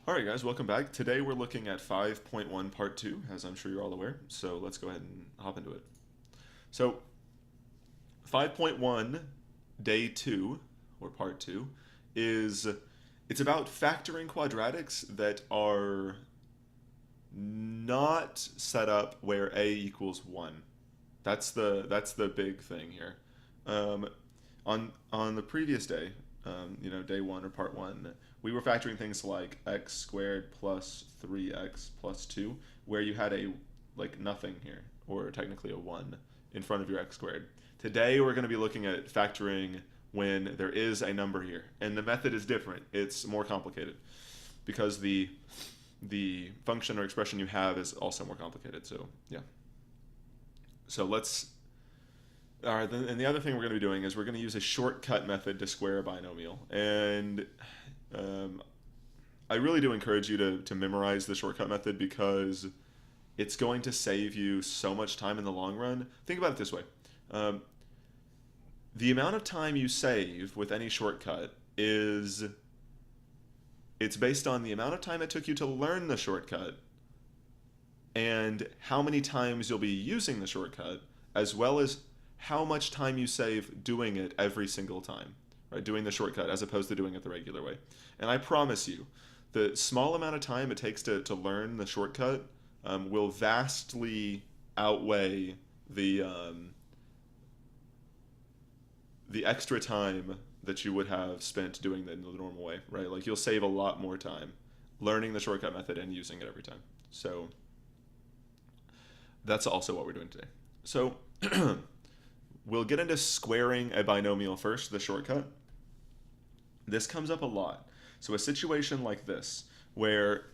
Alright guys, welcome back. Today we're looking at 5.1 part 2, as I'm sure you're all aware. So let's go ahead and hop into it. So 5.1 day 2, or part 2, is it's about factoring quadratics that are not set up where a equals 1. That's the big thing here. Um, on the previous day, day 1 or part 1, we were factoring things like x squared plus 3x plus 2, where you had a like nothing here, or technically a 1 in front of your x squared. Today we're going to be looking at factoring when there is a number here, and the method is different. It's more complicated because the function or expression you have is also more complicated. So yeah. So let's all right, and the other thing we're going to be doing is we're going to use a shortcut method to square a binomial. And um, I really do encourage you to memorize the shortcut method because it's going to save you so much time in the long run. Think about it this way. Um, the amount of time you save with any shortcut is it's based on the amount of time it took you to learn the shortcut and how many times you'll be using the shortcut, as well as how much time you save doing it every single time, right? Doing the shortcut as opposed to doing it the regular way. And I promise you, the small amount of time it takes to learn the shortcut will vastly outweigh the extra time that you would have spent doing it in the normal way, right? Like you'll save a lot more time learning the shortcut method and using it every time. So that's also what we're doing today. So we'll get into squaring a binomial first, the shortcut. This comes up a lot. So a situation like this, where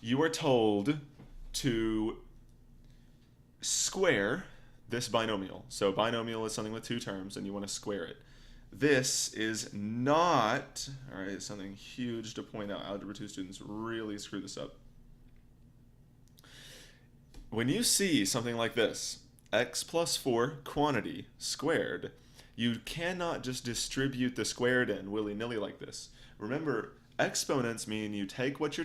you are told to square this binomial. So binomial is something with two terms, and you want to square it. This is not, all right, something huge to point out. Algebra 2 students really screw this up. When you see something like this, x plus 4 quantity squared, you cannot just distribute the squared in willy-nilly like this. Remember, exponents mean you take what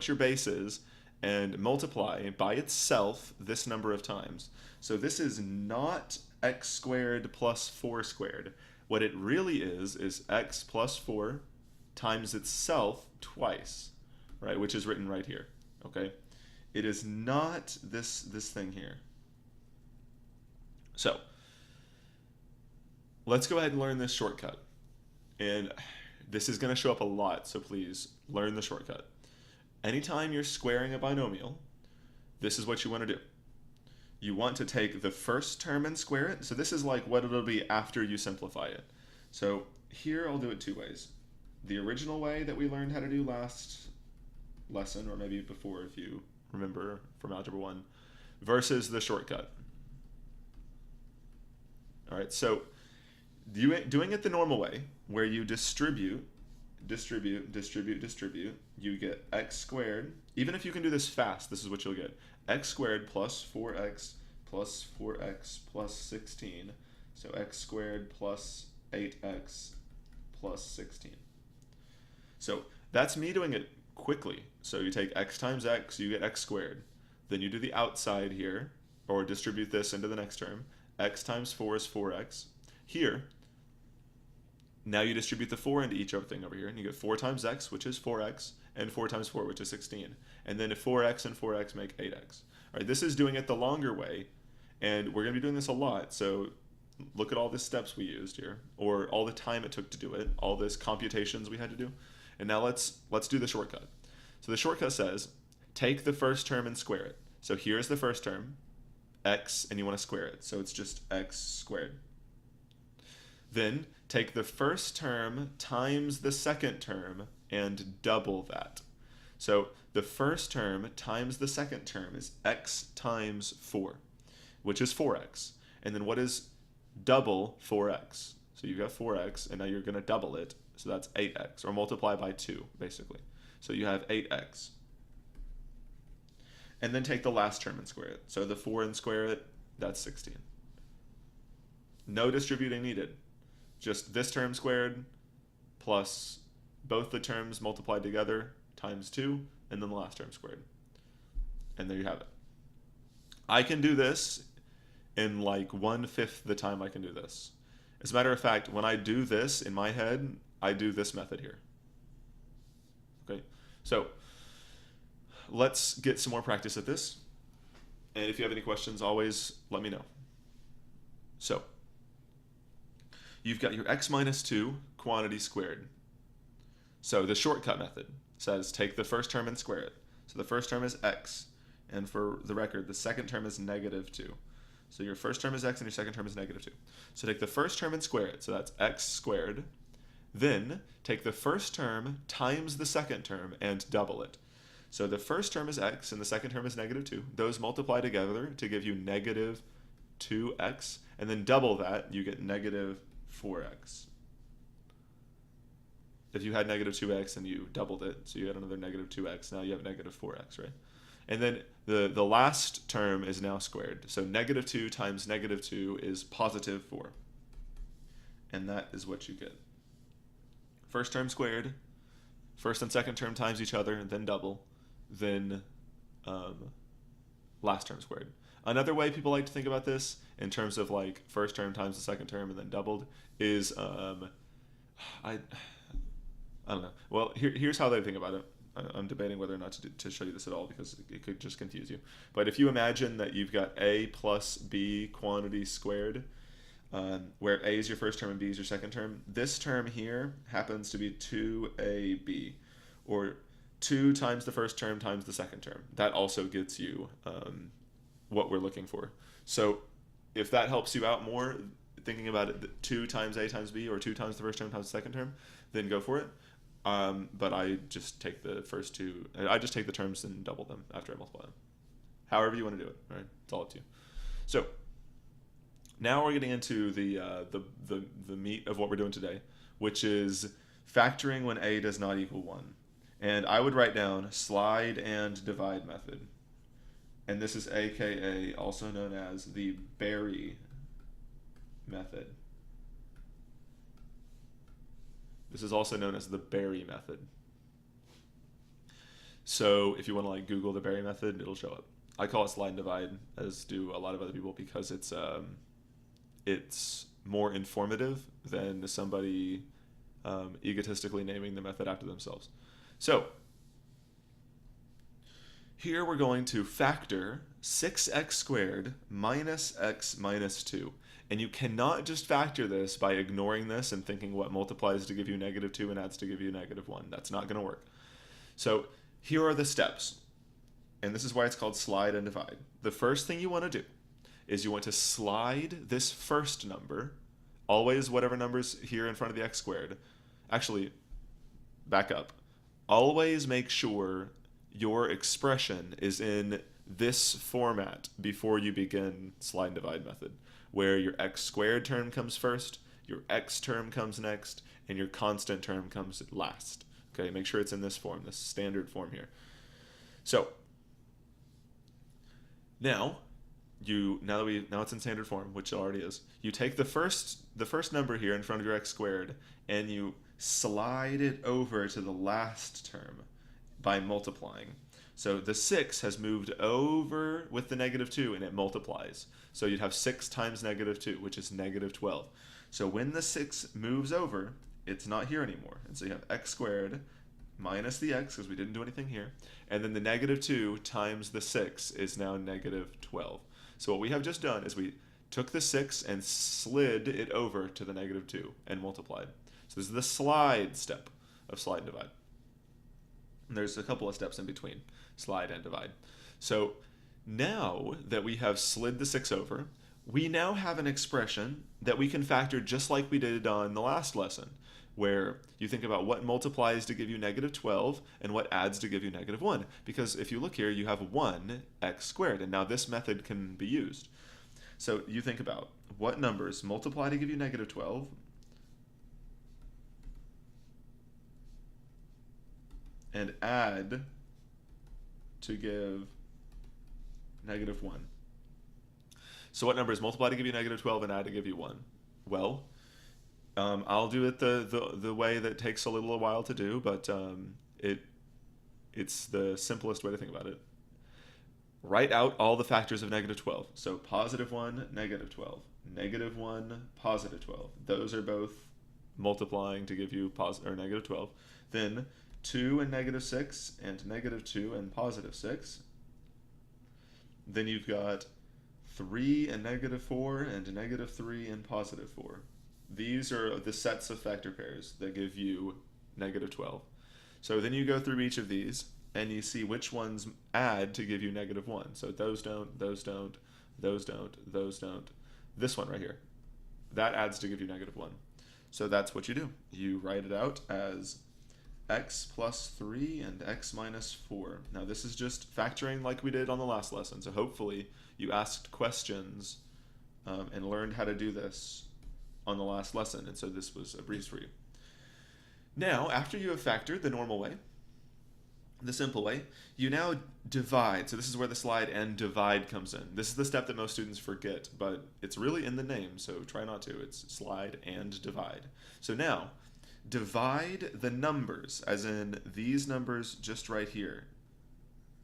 your base is and multiply by itself this number of times. So this is not x squared plus 4 squared. What it really is x plus 4 times itself twice, right? Which is written right here, okay? It is not this thing here. So let's go ahead and learn this shortcut. And this is going to show up a lot, so please learn the shortcut. Anytime you're squaring a binomial, this is what you want to do. You want to take the first term and square it. So this is like what it'll be after you simplify it. So here I'll do it two ways. The original way that we learned how to do last lesson, or maybe before if you remember from Algebra 1, versus the shortcut. All right, so doing it the normal way, where you distribute, you get x squared. Even if you can do this fast, this is what you'll get. X squared plus 4x plus 4x plus 16. So x squared plus 8x plus 16. So that's me doing it quickly. So you take x times x, you get x squared. Then you do the outside here, or distribute this into the next term. X times 4 is 4x. Here, now you distribute the 4 into each other thing over here, and you get 4 times x, which is 4x, and 4 times 4, which is 16. And then if 4x and 4x make 8x. All right, this is doing it the longer way, and we're going to be doing this a lot. So look at all the steps we used here, or all the time it took to do it, all this computations we had to do. And now let's do the shortcut. So the shortcut says, take the first term and square it. So here's the first term, x, and you want to square it. So it's just x squared. Then take the first term times the second term and double that. So the first term times the second term is x times 4, which is 4x. And then what is double 4x? So you've got 4x, and now you're going to double it. So that's 8x, or multiply by 2, basically. So you have 8x. And then take the last term and square it. So the 4 and square it, that's 16. No distributing needed. Just this term squared plus both the terms multiplied together, times 2, and then the last term squared. And there you have it. I can do this in like 1/5 the time I can do this. As a matter of fact, when I do this in my head, I do this method here. Okay, so let's get some more practice at this. And if you have any questions, always let me know. So you've got your x minus 2 quantity squared. So the shortcut method says take the first term and square it. So the first term is x, and for the record, the second term is negative 2. So your first term is x and your second term is negative 2. So take the first term and square it. So that's x squared. Then take the first term times the second term and double it. So the first term is x and the second term is negative 2. Those multiply together to give you negative 2x. And then double that, you get negative 4x. If you had negative 2x and you doubled it, so you had another negative 2x, now you have negative 4x, right? And then the last term is now squared. So negative 2 times negative 2 is positive 4. And that is what you get. First term squared, first and second term times each other, and then double, then last term squared. Another way people like to think about this in terms of like first term times the second term and then doubled is, I don't know. Well, here's how they think about it. I'm debating whether or not to show you this at all because it could just confuse you. But if you imagine that you've got a plus b quantity squared, where a is your first term and b is your second term, this term here happens to be 2ab, or 2 times the first term times the second term. That also gets you what we're looking for. So if that helps you out more, thinking about it, 2 times a times b, or 2 times the first term times the second term, then go for it. But I just take the first two. I just take the terms and double them after I multiply them. However you want to do it, right? It's all up to you. So now we're getting into the meat of what we're doing today, which is factoring when a does not equal 1. And I would write down slide and divide method. And this is AKA also known as the Berry method. This is also known as the Berry method. So if you want to like Google the Berry method, it'll show up. I call it slide and divide, as do a lot of other people, because it's more informative than somebody egotistically naming the method after themselves. So here we're going to factor 6x squared minus x minus 2. And you cannot just factor this by ignoring this and thinking what multiplies to give you negative 2 and adds to give you negative 1. That's not going to work. So here are the steps. And this is why it's called slide and divide. The first thing you want to do is you want to slide this first number, always whatever number's here in front of the x squared. Actually, back up. Always make sure your expression is in this format before you begin slide and divide method, where your x squared term comes first, your x term comes next, and your constant term comes last. Okay, make sure it's in this form, this standard form here. So now it's in standard form, which it already is. You take the first number here in front of your x squared and you slide it over to the last term by multiplying. So the 6 has moved over with the negative 2 and it multiplies. So you'd have 6 times negative 2, which is negative 12. So when the 6 moves over, it's not here anymore. And so you have x squared minus the x, because we didn't do anything here. And then the negative 2 times the 6 is now negative 12. So what we have just done is we took the 6 and slid it over to the negative 2 and multiplied. So this is the slide step of slide and divide. And there's a couple of steps in between slide and divide. So now that we have slid the 6 over, we now have an expression that we can factor just like we did on the last lesson, where you think about what multiplies to give you negative 12 and what adds to give you negative 1. Because if you look here, you have 1x squared, and now this method can be used. So you think about what numbers multiply to give you negative 12, and add to give negative 1. So what numbers multiply to give you negative 12 and add to give you 1? Well, I'll do it the way that takes a little while to do, but It's the simplest way to think about it. Write out all the factors of negative 12. So positive 1, negative 12. Negative 1, positive 12. Those are both multiplying to give you positive or negative 12. Then 2 and negative 6, and negative 2 and positive 6. Then you've got 3 and negative 4, and negative 3 and positive 4. These are the sets of factor pairs that give you negative 12. So then you go through each of these, and you see which ones add to give you negative 1. So those don't, those don't, those don't, those don't. This one right here, that adds to give you negative 1. So that's what you do. You write it out as x plus 3 and x minus 4. Now this is just factoring like we did on the last lesson. So hopefully you asked questions and learned how to do this on the last lesson. And so this was a breeze for you. Now, after you have factored the normal way, the simple way, you now divide. So this is where the slide and divide comes in. This is the step that most students forget, but it's really in the name, so try not to. It's slide and divide. So now, divide the numbers, as in these numbers just right here.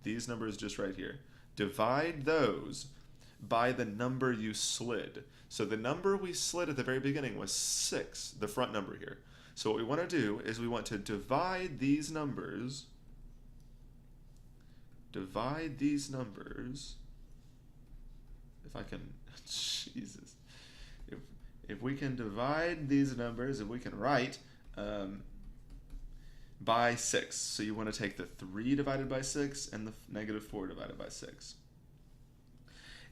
These numbers just right here. Divide those by the number you slid. So the number we slid at the very beginning was 6, the front number here. So what we want to do is we want to divide these numbers. Divide these numbers. If I can, Jesus. If we can divide these numbers, if we can write by 6. So you want to take the 3 divided by 6 and the negative 4 divided by 6.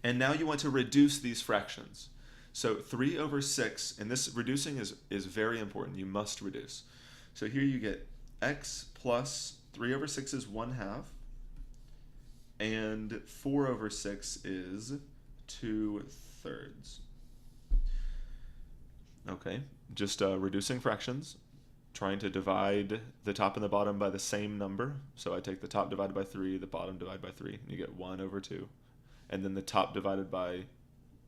And now you want to reduce these fractions. So 3 over 6, and this reducing is very important. You must reduce. So here you get x plus 3 over 6 is 1/2, and 4 over 6 is 2/3. Okay, just reducing fractions, trying to divide the top and the bottom by the same number. So I take the top divided by 3, the bottom divided by 3, and you get 1 over 2. And then the top divided by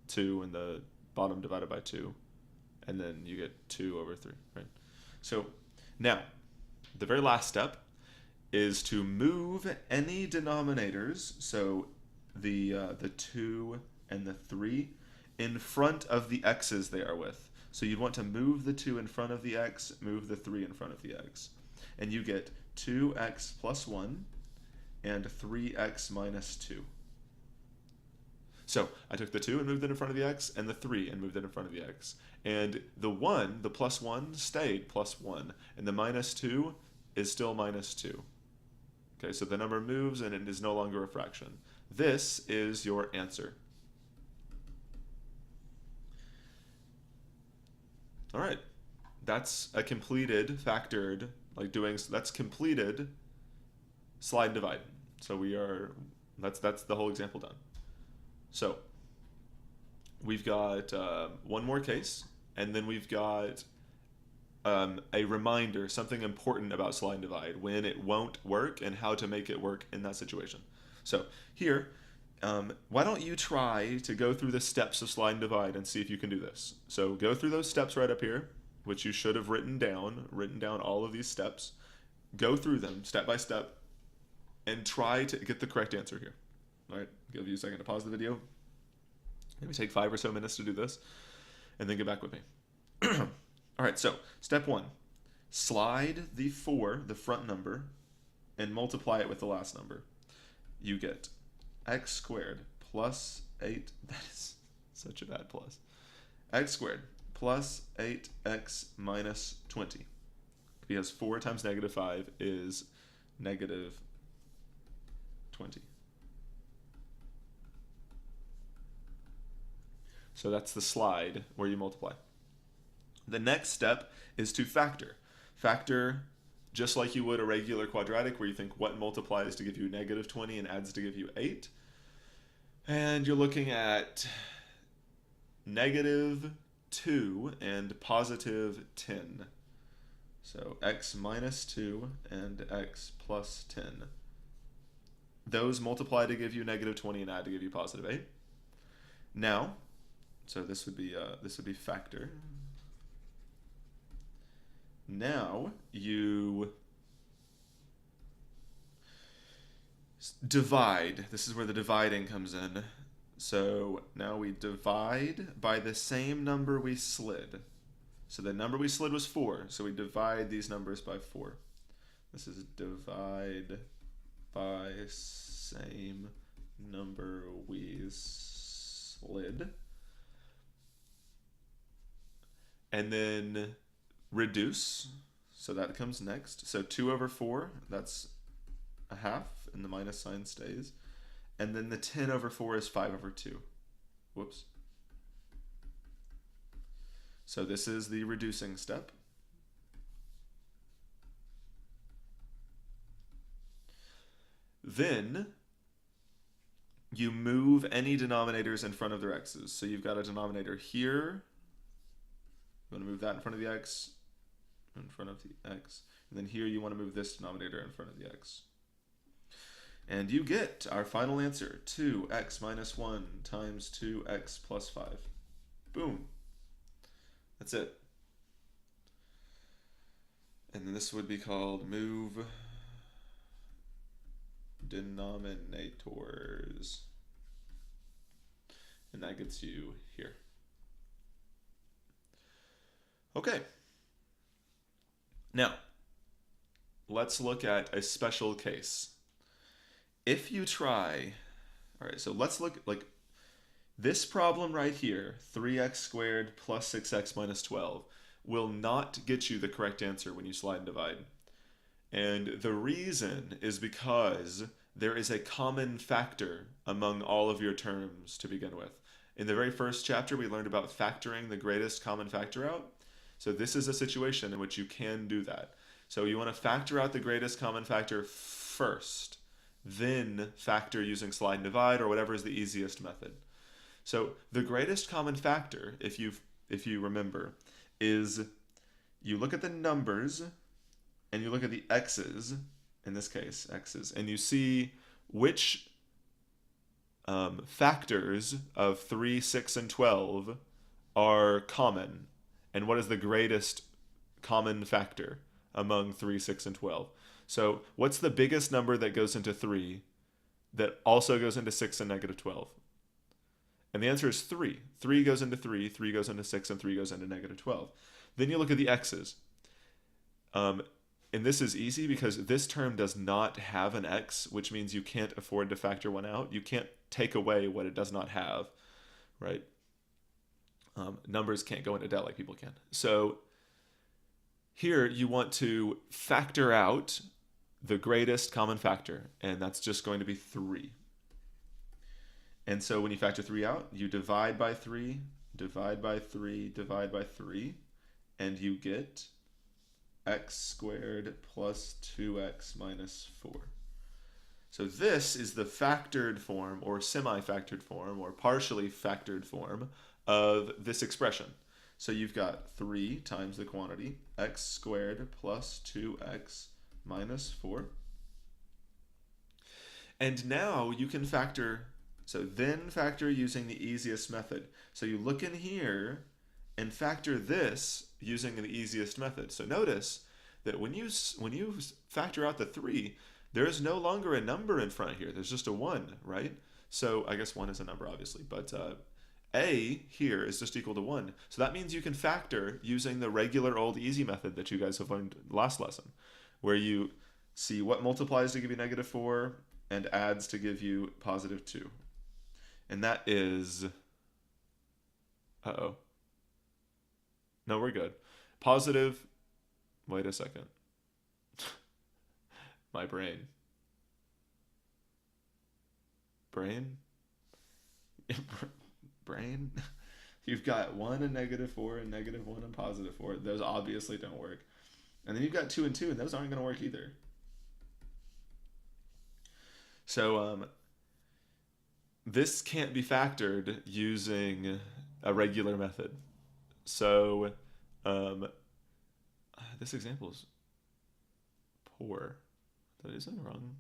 2 and the bottom divided by 2, and then you get 2 over 3, right? So now, the very last step is to move any denominators, so the 2 and the 3, in front of the x's they are with. So you'd want to move the 2 in front of the x, move the 3 in front of the x. And you get 2x plus 1 and 3x minus 2. So I took the 2 and moved it in front of the x, and the 3 and moved it in front of the x. And the 1, the plus 1, stayed plus 1. And the minus 2 is still minus 2. Okay, so the number moves and it is no longer a fraction. This is your answer. All right, that's a completed, factored, that's completed slide and divide. So that's the whole example done. So we've got one more case, and then we've got a reminder, something important about slide and divide, when it won't work and how to make it work in that situation. So here, why don't you try to go through the steps of slide and divide and see if you can do this. So go through those steps right up here, which you should have written down all of these steps. Go through them step by step and try to get the correct answer here. All right, give you a second to pause the video. Maybe take 5 or so minutes to do this, and then get back with me. All right, so step 1. Slide the 4, the front number, and multiply it with the last number. You get x squared plus 8, that is such a bad plus, x squared plus 8x minus 20. Because 4 times negative 5 is negative 20. So that's the slide where you multiply. The next step is to factor. Factor just like you would a regular quadratic, where you think what multiplies to give you negative 20 and adds to give you 8. And you're looking at negative 2 and positive 10. So x minus 2 and x plus 10. Those multiply to give you negative 20 and add to give you positive 8. Now, so this would be factor. Now you Divide. This is where the dividing comes in. So now we divide by the same number we slid. So the number we slid was 4. So we divide these numbers by 4. This is divide by same number we slid. And then reduce. So that comes next. So 2 over 4, that's a half, and the minus sign stays. And then the 10 over 4 is 5 over 2. Whoops. So this is the reducing step. Then you move any denominators in front of their x's. So you've got a denominator here. You want to move that in front of the x, in front of the x. And then here you want to move this denominator in front of the x. And you get our final answer, 2x minus 1 times 2x plus 5. Boom. That's it. And then this would be called move denominators. And that gets you here. Okay. Now, let's look at a special case. If you try, all right, so let's look like this problem right here, 3x squared plus 6x minus 12, will not get you the correct answer when you slide and divide. And the reason is because there is a common factor among all of your terms to begin with. In the very first chapter, we learned about factoring the greatest common factor out. So this is a situation in which you can do that. So you want to factor out the greatest common factor first, then factor using slide and divide or whatever is the easiest method. So the greatest common factor, if you remember, is you look at the numbers and you look at the x's, in this case, x's, and you see which factors of 3, 6, and 12 are common, and what is the greatest common factor among 3, 6, and 12. So what's the biggest number that goes into 3 that also goes into 6 and negative 12? And the answer is 3. 3 goes into 3, 3 goes into 6, and 3 goes into negative 12. Then you look at the x's. And this is easy because this term does not have an x, which means you can't afford to factor one out. You can't take away what it does not have, right? Numbers can't go into debt like people can. So here you want to factor out the greatest common factor, and that's just going to be 3. And so when you factor 3 out, you divide by 3, divide by 3, divide by 3, and you get x squared plus 2x minus 4. So this is the factored form or semi-factored form or partially factored form of this expression. So you've got 3 times the quantity, x squared plus 2x minus 4. And now you can factor, so then factor using the easiest method. So you look in here and factor this using the easiest method. So notice that when you factor out the 3, there is no longer a number in front here. There's just a 1, right? So I guess 1 is a number, obviously, but a here is just equal to 1. So that means you can factor using the regular old easy method that you guys have learned last lesson, where you see what multiplies to give you negative 4 and adds to give you positive 2. And that is, uh-oh. No, we're good. Positive, wait a second. My brain. Brain? Brain? You've got 1 and negative 4 and negative 1 and positive 4. Those obviously don't work. And then you've got 2 and 2, and those aren't going to work either. So this can't be factored using a regular method. So this example is poor. That isn't wrong.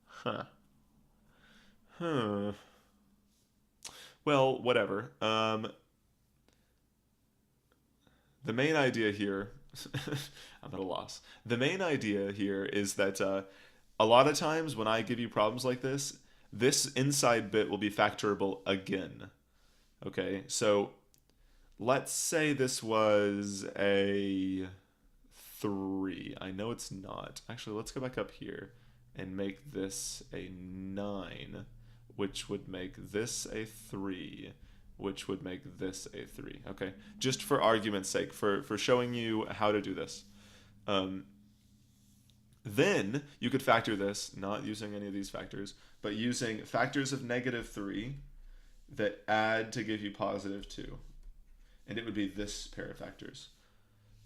Huh. Huh. Well, whatever. The main idea here I'm at a loss. The main idea here is that a lot of times when I give you problems like this inside bit will be factorable again. Okay, so let's say this was a 3. I know it's not. Actually, let's go back up here and make this a 9, which would make this a 3, which would make this a 3. Okay, just for argument's sake, for showing you how to do this. Um, then you could factor this, not using any of these factors, but using factors of -3 that add to give you +2. And it would be this pair of factors,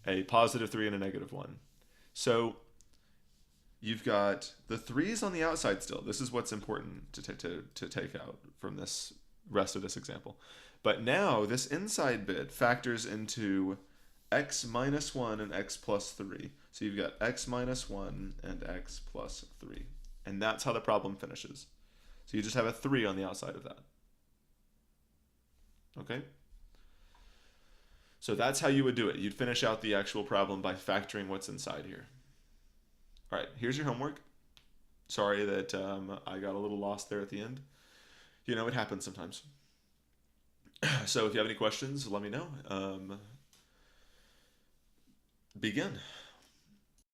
a +3 and a -1. So you've got the 3's on the outside still. This is what's important to take out from this rest of this example. But now this inside bit factors into x minus 1 and x plus 3. So you've got x minus 1 and x plus 3. And that's how the problem finishes. So you just have a 3 on the outside of that. Okay? So that's how you would do it. You'd finish out the actual problem by factoring what's inside here. All right, here's your homework. Sorry that I got a little lost there at the end. You know, it happens sometimes. So if you have any questions, let me know. Begin.